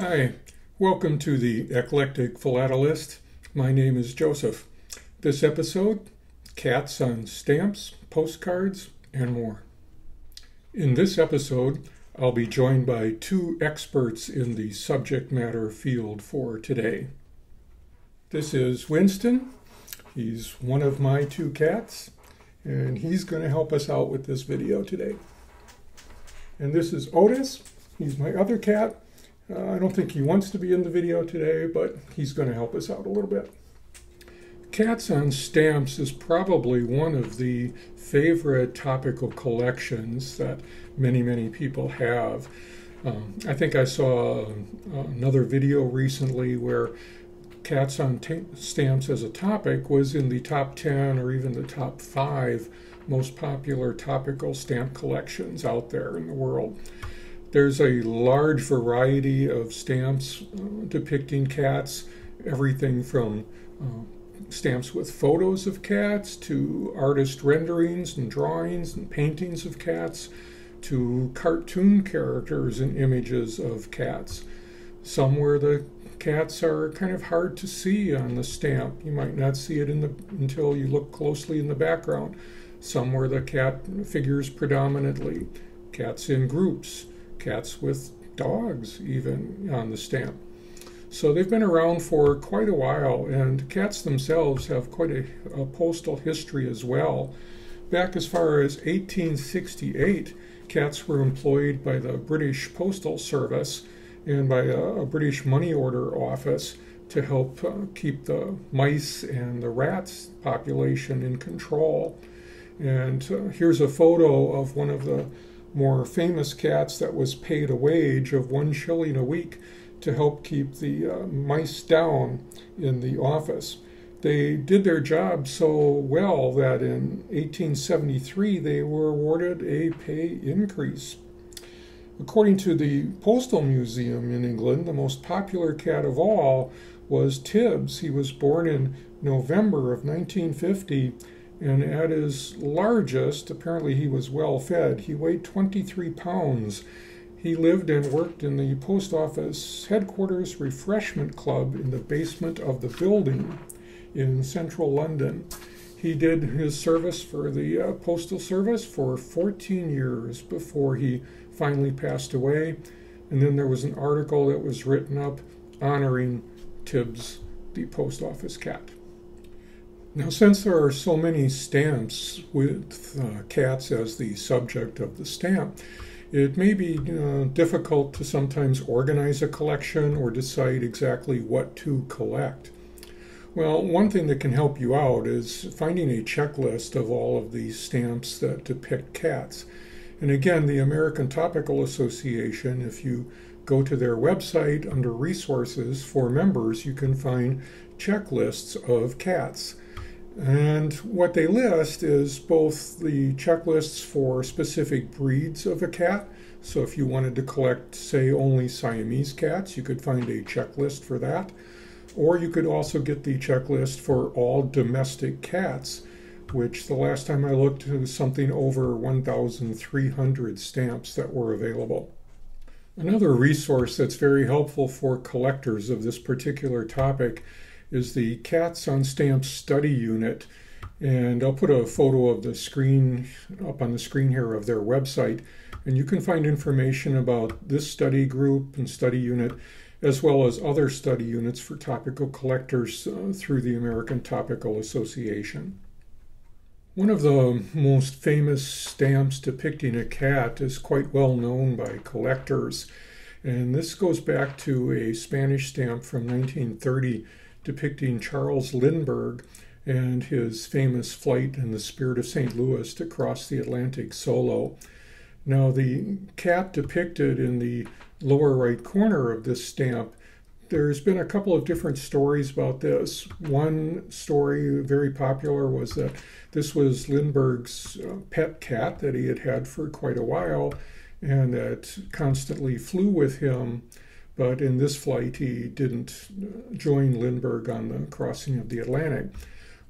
Hi, welcome to the Eclectic Philatelist. My name is Joseph. This episode, cats on stamps, postcards, and more. In this episode, I'll be joined by two experts in the subject matter field for today. This is Winston. He's one of my two cats, and he's going to help us out with this video today. And this is Otis. He's my other cat. I don't think he wants to be in the video today, but he's going to help us out a little bit. Cats on Stamps is probably one of the favorite topical collections that many people have. I think I saw another video recently where cats on stamps as a topic was in the top 10 or even the top 5 most popular topical stamp collections out there in the world. There's a large variety of stamps depicting cats, everything from stamps with photos of cats to artist renderings and drawings and paintings of cats to cartoon characters and images of cats. Some where the cats are kind of hard to see on the stamp. You might not see it until you look closely in the background. Some where the cat figures predominantly. Cats in groups. Cats with dogs even on the stamp. So they've been around for quite a while, and cats themselves have quite a postal history as well. Back as far as 1868, cats were employed by the British Postal Service and by a British money order office to help keep the mice and the rats population in control. And here's a photo of one of the more famous cats that was paid a wage of 1 shilling a week to help keep the mice down in the office. They did their job so well that in 1873 they were awarded a pay increase. According to the Postal Museum in England, the most popular cat of all was Tibbs. He was born in November of 1950. And at his largest, apparently he was well fed. He weighed 23 pounds. He lived and worked in the post office headquarters refreshment club in the basement of the building in central London. He did his service for the Postal Service for 14 years before he finally passed away. And then there was an article that was written up honoring Tibbs, the post office cat. Now, since there are so many stamps with cats as the subject of the stamp, it may be difficult to sometimes organize a collection or decide exactly what to collect. Well, one thing that can help you out is finding a checklist of all of these stamps that depict cats. And again, the American Topical Association, if you go to their website under resources for members, you can find checklists of cats. And what they list is both the checklists for specific breeds of a cat. So if you wanted to collect, say, only Siamese cats, you could find a checklist for that. Or you could also get the checklist for all domestic cats, which the last time I looked was something over 1,300 stamps that were available. Another resource that's very helpful for collectors of this particular topic is the Cats on Stamps study unit, and I'll put a photo of the screen up on the screen here of their website, and you can find information about this study group and study unit as well as other study units for topical collectors through the American Topical Association. One of the most famous stamps depicting a cat is quite well known by collectors, and this goes back to a Spanish stamp from 1930 depicting Charles Lindbergh and his famous flight in the Spirit of St. Louis to cross the Atlantic solo. Now, the cat depicted in the lower right corner of this stamp, there's been a couple of different stories about this. One story, very popular, was that this was Lindbergh's pet cat that he had had for quite a while and that constantly flew with him. But in this flight, he didn't join Lindbergh on the crossing of the Atlantic.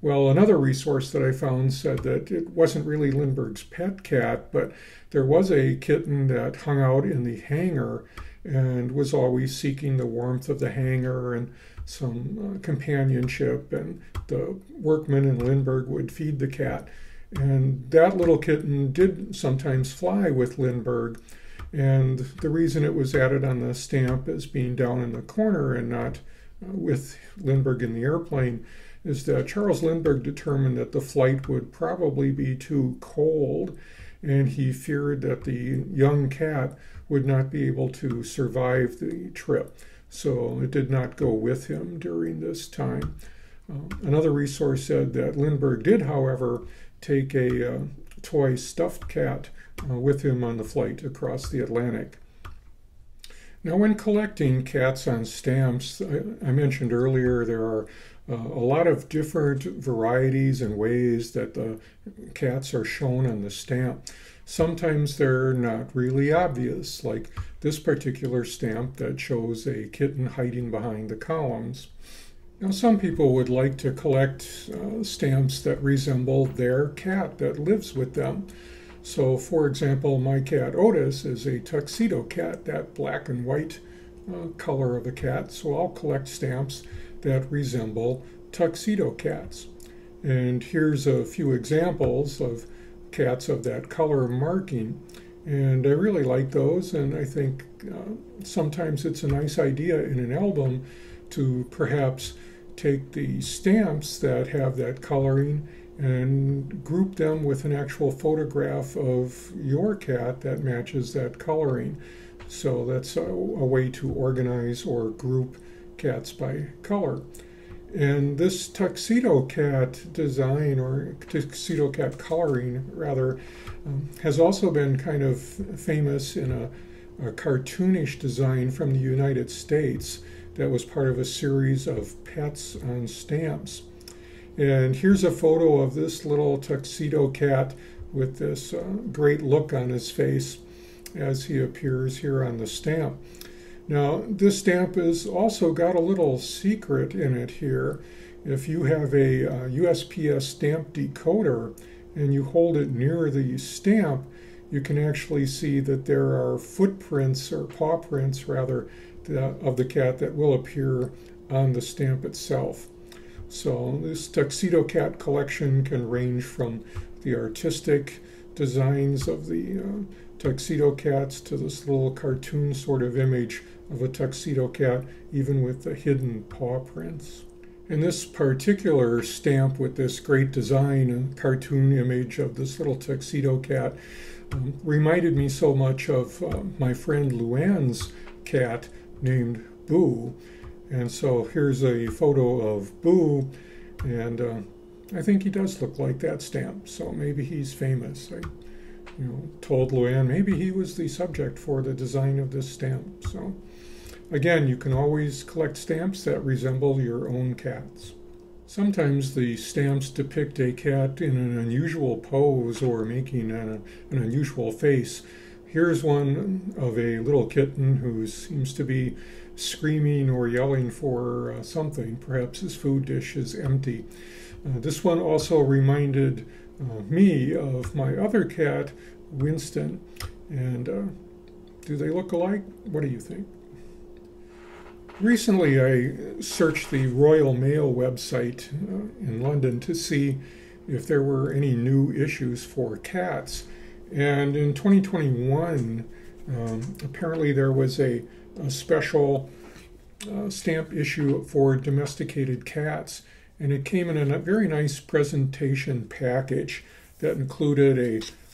Well, another resource that I found said that it wasn't really Lindbergh's pet cat, but there was a kitten that hung out in the hangar and was always seeking the warmth of the hangar and some companionship, and the workmen in Lindbergh would feed the cat. And that little kitten did sometimes fly with Lindbergh, and the reason it was added on the stamp as being down in the corner and not with Lindbergh in the airplane is that Charles Lindbergh determined that the flight would probably be too cold, and he feared that the young cat would not be able to survive the trip. So it did not go with him during this time. Another resource said that Lindbergh did, however, take a toy stuffed cat with him on the flight across the Atlantic. Now, when collecting cats on stamps, I mentioned earlier there are a lot of different varieties and ways that the cats are shown on the stamp. Sometimes they're not really obvious, like this particular stamp that shows a kitten hiding behind the columns. Now, some people would like to collect stamps that resemble their cat that lives with them. So, for example, my cat Otis is a Tuxedo Cat, that black and white color of a cat. So I'll collect stamps that resemble Tuxedo Cats. And here's a few examples of cats of that color marking. And I really like those, and I think sometimes it's a nice idea in an album to perhaps take the stamps that have that coloring and group them with an actual photograph of your cat that matches that coloring. So that's a way to organize or group cats by color. And this Tuxedo Cat design, or Tuxedo Cat coloring rather, has also been kind of famous in a cartoonish design from the United States that was part of a series of pets on stamps. And here's a photo of this little Tuxedo Cat with this great look on his face as he appears here on the stamp. Now, this stamp has also got a little secret in it here. If you have a USPS stamp decoder and you hold it near the stamp, you can actually see that there are footprints, or paw prints rather, of the cat that will appear on the stamp itself. So this Tuxedo Cat collection can range from the artistic designs of the Tuxedo Cats to this little cartoon sort of image of a Tuxedo Cat, even with the hidden paw prints. And this particular stamp with this great design, a cartoon image of this little Tuxedo Cat, reminded me so much of my friend Luann's cat named Boo. And so here's a photo of Boo, and I think he does look like that stamp, so maybe he's famous. I told Luann maybe he was the subject for the design of this stamp. So again, you can always collect stamps that resemble your own cats. Sometimes the stamps depict a cat in an unusual pose or making an unusual face. Here's one of a little kitten who seems to be screaming or yelling for something. Perhaps his food dish is empty. This one also reminded me of my other cat, Winston. And do they look alike? What do you think? Recently, I searched the Royal Mail website in London to see if there were any new issues for cats. And in 2021, apparently there was a special stamp issue for domesticated cats, and it came in a very nice presentation package that included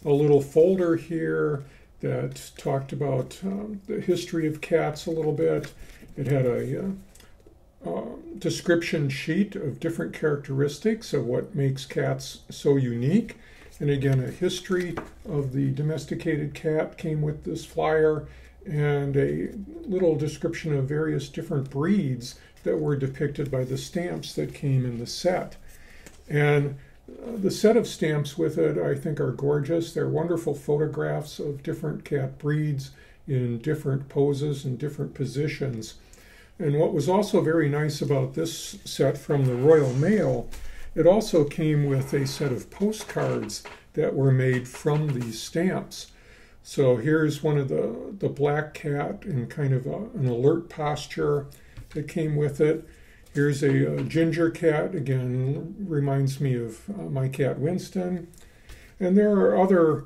a little folder here that talked about the history of cats a little bit. It had a description sheet of different characteristics of what makes cats so unique. And again, a history of the domesticated cat came with this flyer, and a little description of various different breeds that were depicted by the stamps that came in the set. And the set of stamps with it, I think, are gorgeous. They're wonderful photographs of different cat breeds in different poses and different positions. And what was also very nice about this set from the Royal Mail It also came with a set of postcards that were made from these stamps. So here's one of the black cat in kind of an alert posture that came with it. Here's a ginger cat, again, reminds me of my cat Winston. And there are other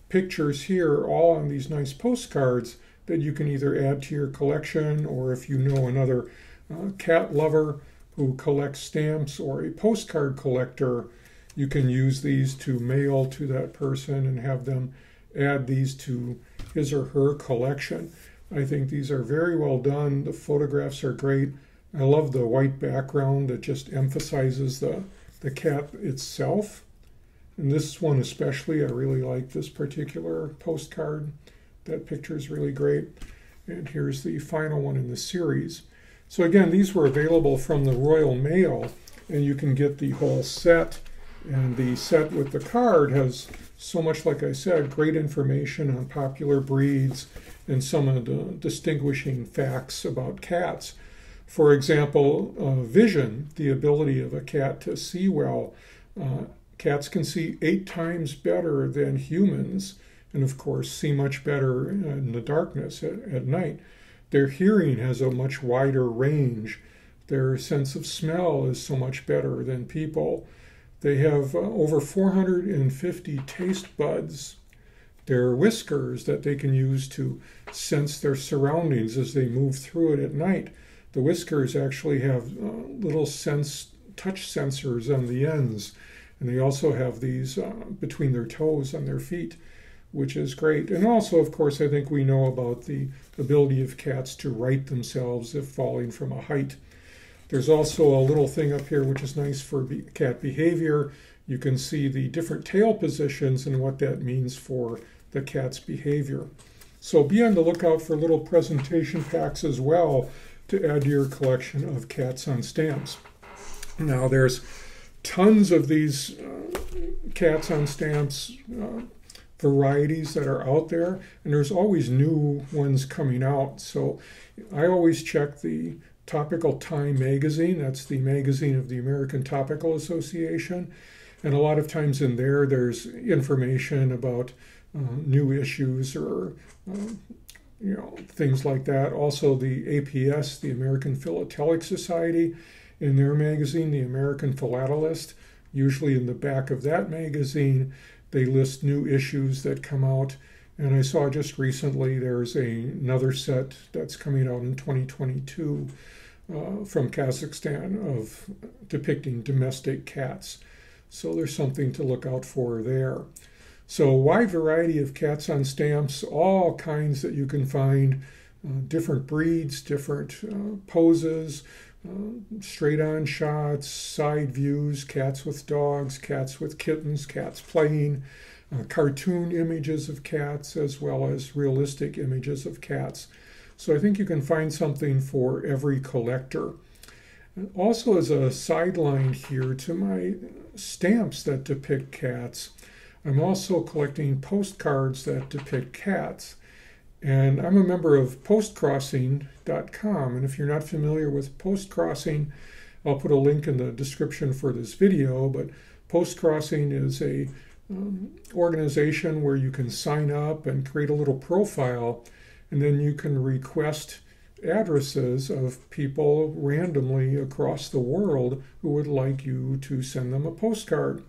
pictures here, all on these nice postcards that you can either add to your collection, or if you know another cat lover who collects stamps or a postcard collector, you can use these to mail to that person and have them add these to his or her collection. I think these are very well done. The photographs are great. I love the white background that just emphasizes the cat itself. And this one especially, I really like this particular postcard. That picture is really great. And here's the final one in the series. So again, these were available from the Royal Mail, and you can get the whole set. And the set with the card has so much, like I said, great information on popular breeds and some of the distinguishing facts about cats. For example, vision, the ability of a cat to see well. Cats can see 8 times better than humans, and of course see much better in the darkness at night. Their hearing has a much wider range. Their sense of smell is so much better than people. They have over 450 taste buds. Their whiskers that they can use to sense their surroundings as they move through it at night. The whiskers actually have little touch sensors on the ends, and they also have these between their toes on their feet, which is great. And also, of course, I think we know about the ability of cats to right themselves if falling from a height. There's also a little thing up here which is nice for cat behavior. You can see the different tail positions and what that means for the cat's behavior. So be on the lookout for little presentation packs as well to add to your collection of cats on stamps. Now there's tons of these cats on stamps varieties that are out there, and there's always new ones coming out. So I always check the Topical Time magazine. That's the magazine of the American Topical Association. And a lot of times in there, there's information about new issues or things like that. Also the APS, the American Philatelic Society, in their magazine, the American Philatelist. Usually in the back of that magazine, they list new issues that come out. And I saw just recently there's another set that's coming out in 2022 from Kazakhstan of depicting domestic cats. So there's something to look out for there. So a wide variety of cats on stamps, all kinds that you can find, different breeds, different poses, straight-on shots, side views, cats with dogs, cats with kittens, cats playing, cartoon images of cats, as well as realistic images of cats. So I think you can find something for every collector. Also, as a sideline here to my stamps that depict cats, I'm also collecting postcards that depict cats. And I'm a member of postcrossing.com. And if you're not familiar with postcrossing, I'll put a link in the description for this video. But postcrossing is a organization where you can sign up and create a little profile, and then you can request addresses of people randomly across the world who would like you to send them a postcard.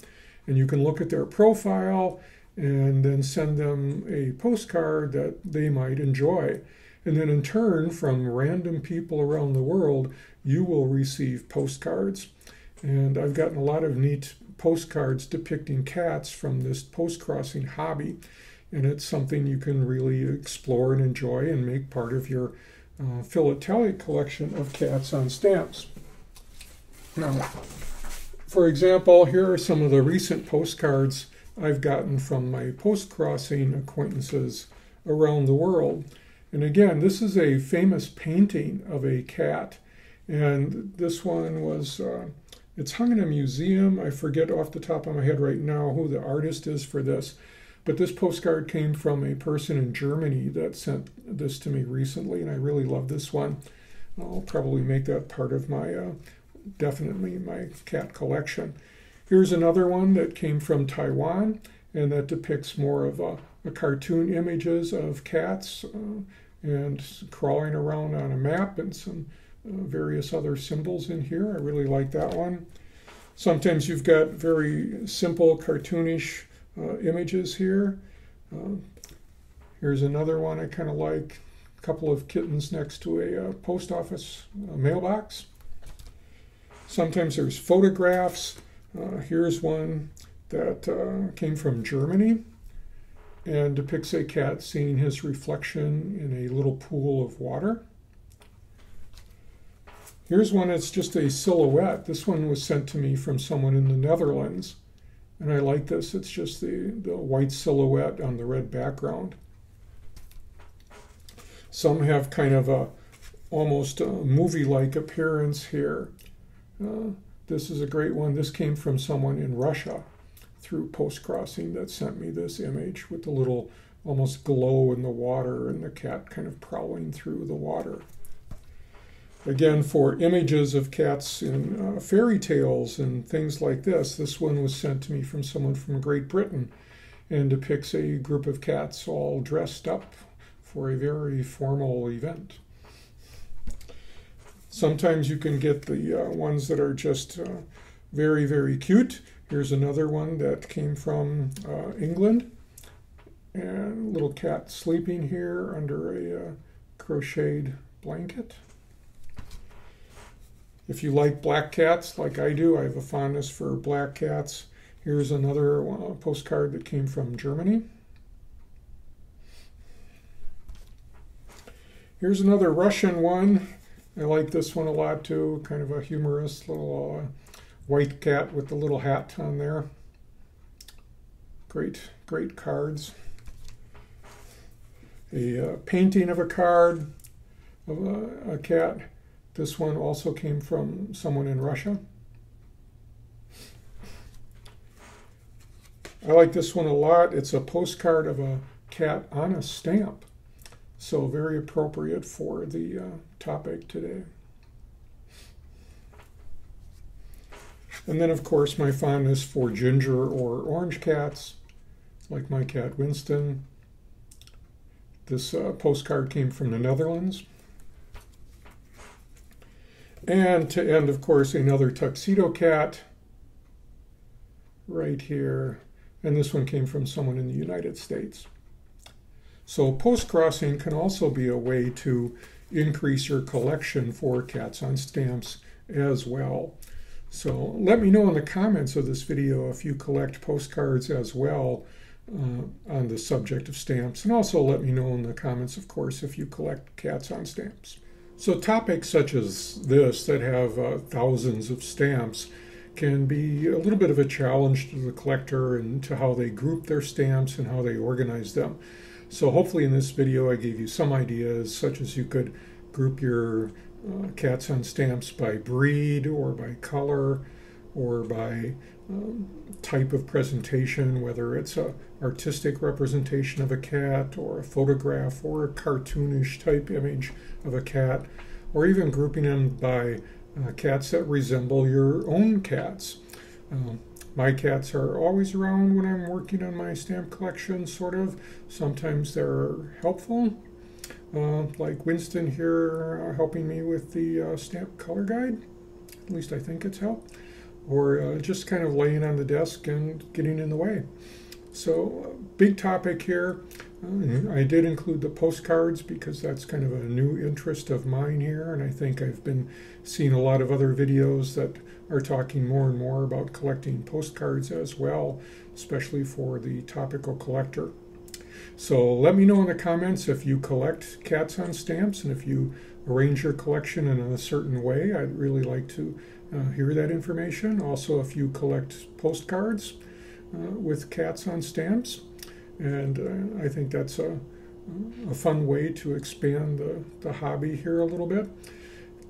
And you can look at their profile and then send them a postcard that they might enjoy. And then in turn, from random people around the world, you will receive postcards. And I've gotten a lot of neat postcards depicting cats from this postcrossing hobby. And it's something you can really explore and enjoy and make part of your philatelic collection of cats on stamps. Now, for example, here are some of the recent postcards I've gotten from my postcrossing acquaintances around the world. And again, this is a famous painting of a cat. And this one was, it's hung in a museum. I forget off the top of my head right now who the artist is for this. But this postcard came from a person in Germany that sent this to me recently, and I really love this one. I'll probably make that part of my definitely my cat collection. Here's another one that came from Taiwan, and that depicts more of a cartoon images of cats and crawling around on a map, and some various other symbols in here. I really like that one. Sometimes you've got very simple cartoonish images here. Here's another one I kind of like. A couple of kittens next to a post office mailbox. Sometimes there's photographs. Here's one that came from Germany and depicts a cat seeing his reflection in a little pool of water. Here's one that's just a silhouette. This one was sent to me from someone in the Netherlands, and I like this. It's just the white silhouette on the red background. Some have kind of a almost a movie-like appearance here. This is a great one. This came from someone in Russia through post-crossing that sent me this image with the little almost glow in the water and the cat kind of prowling through the water. Again, for images of cats in fairy tales and things like this one was sent to me from someone from Great Britain and depicts a group of cats all dressed up for a very formal event. Sometimes you can get the ones that are just very, very cute. Here's another one that came from England. And a little cat sleeping here under a crocheted blanket. If you like black cats, like I do, I have a fondness for black cats. Here's another postcard that came from Germany. Here's another Russian one. I like this one a lot too, kind of a humorous little white cat with the little hat on there. Great, great cards. A painting of a card of a cat. This one also came from someone in Russia. I like this one a lot. It's a postcard of a cat on a stamp. So very appropriate for the topic today. And then, of course, my fondness for ginger or orange cats, like my cat Winston. This postcard came from the Netherlands. And to end, of course, another Tuxedo Cat right here. And this one came from someone in the United States. So post-crossing can also be a way to increase your collection for cats on stamps as well. So let me know in the comments of this video if you collect postcards as well on the subject of stamps. And also let me know in the comments, of course, if you collect cats on stamps. So topics such as this that have thousands of stamps can be a little bit of a challenge to the collector and to how they group their stamps and how they organize them. So hopefully in this video I gave you some ideas, such as you could group your cats on stamps by breed or by color or by type of presentation, whether it's an artistic representation of a cat or a photograph or a cartoonish type image of a cat, or even grouping them by cats that resemble your own cats. My cats are always around when I'm working on my stamp collection, sort of. Sometimes they're helpful, like Winston here helping me with the stamp color guide. At least I think it's helped. Or just kind of laying on the desk and getting in the way. So big topic here. I did include the postcards because that's kind of a new interest of mine here, and I think I've been seeing a lot of other videos that are talking more and more about collecting postcards as well, especially for the topical collector. So let me know in the comments if you collect cats on stamps and if you arrange your collection in a certain way. I'd really like to hear that information. Also, if you collect postcards with cats on stamps. And I think that's a fun way to expand the hobby here a little bit.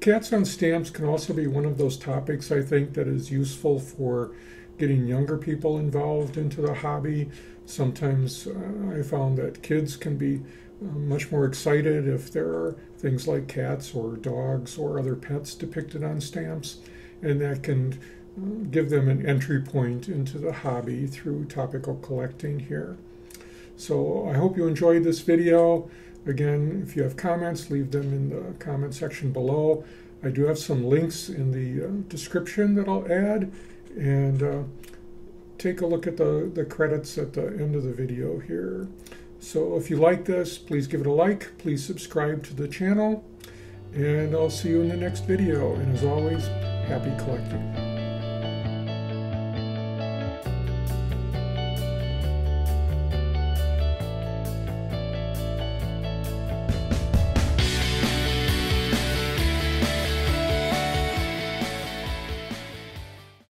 Cats on stamps can also be one of those topics I think that is useful for getting younger people involved into the hobby. Sometimes I found that kids can be much more excited if there are things like cats or dogs or other pets depicted on stamps. and that can give them an entry point into the hobby through topical collecting here. So I hope you enjoyed this video. Again, if you have comments, leave them in the comment section below. I do have some links in the description that I'll add, and take a look at the credits at the end of the video here. So if you like this, please give it a like, please subscribe to the channel, and I'll see you in the next video. And as always, happy collecting.